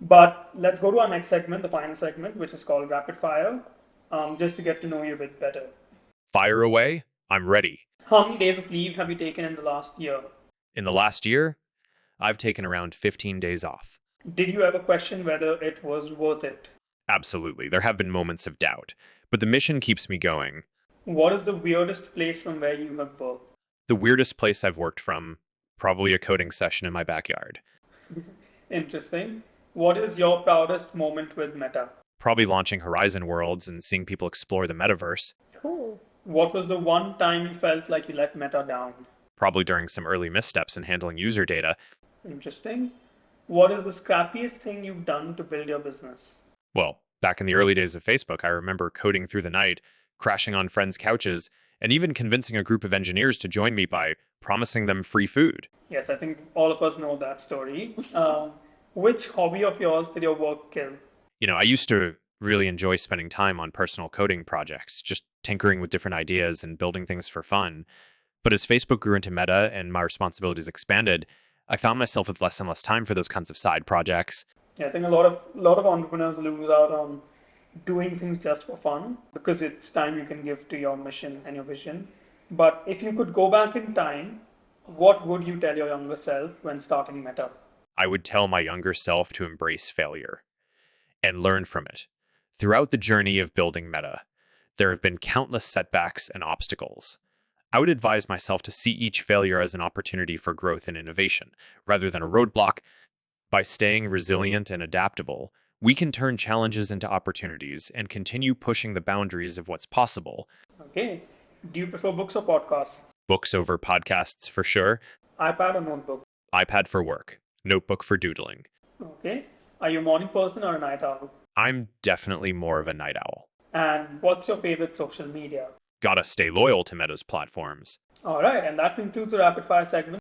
But let's go to our next segment, the final segment, which is called Rapid Fire, just to get to know you a bit better. Fire away. I'm ready. How many days of leave have you taken in the last year? In the last year, I've taken around 15 days off. Did you ever question whether it was worth it? Absolutely. There have been moments of doubt, but the mission keeps me going. What is the weirdest place from where you have worked? The weirdest place I've worked from, probably a coding session in my backyard. Interesting. What is your proudest moment with Meta? Probably launching Horizon Worlds and seeing people explore the metaverse. Cool. What was the one time you felt like you let Meta down? Probably during some early missteps in handling user data. Interesting. What is the scrappiest thing you've done to build your business? Well, back in the early days of Facebook, I remember coding through the night, crashing on friends' couches, and even convincing a group of engineers to join me by promising them free food. Yes, I think all of us know that story. Which hobby of yours did your work kill? I used to really enjoy spending time on personal coding projects, just tinkering with different ideas and building things for fun. But as Facebook grew into Meta and my responsibilities expanded, I found myself with less and less time for those kinds of side projects. Yeah, I think a lot of entrepreneurs lose out on doing things just for fun because it's time you can give to your mission and your vision. But if you could go back in time, what would you tell your younger self when starting Meta? I would tell my younger self to embrace failure and learn from it. Throughout the journey of building Meta, there have been countless setbacks and obstacles. I would advise myself to see each failure as an opportunity for growth and innovation, rather than a roadblock. By staying resilient and adaptable, we can turn challenges into opportunities and continue pushing the boundaries of what's possible. Okay. Do you prefer books or podcasts? Books over podcasts for sure, iPad or notebook? iPad for work, notebook for doodling. Okay. Are you a morning person or a night owl? I'm definitely more of a night owl. And what's your favorite social media? Gotta stay loyal to Meta's platforms. All right, and that concludes the rapid fire segment.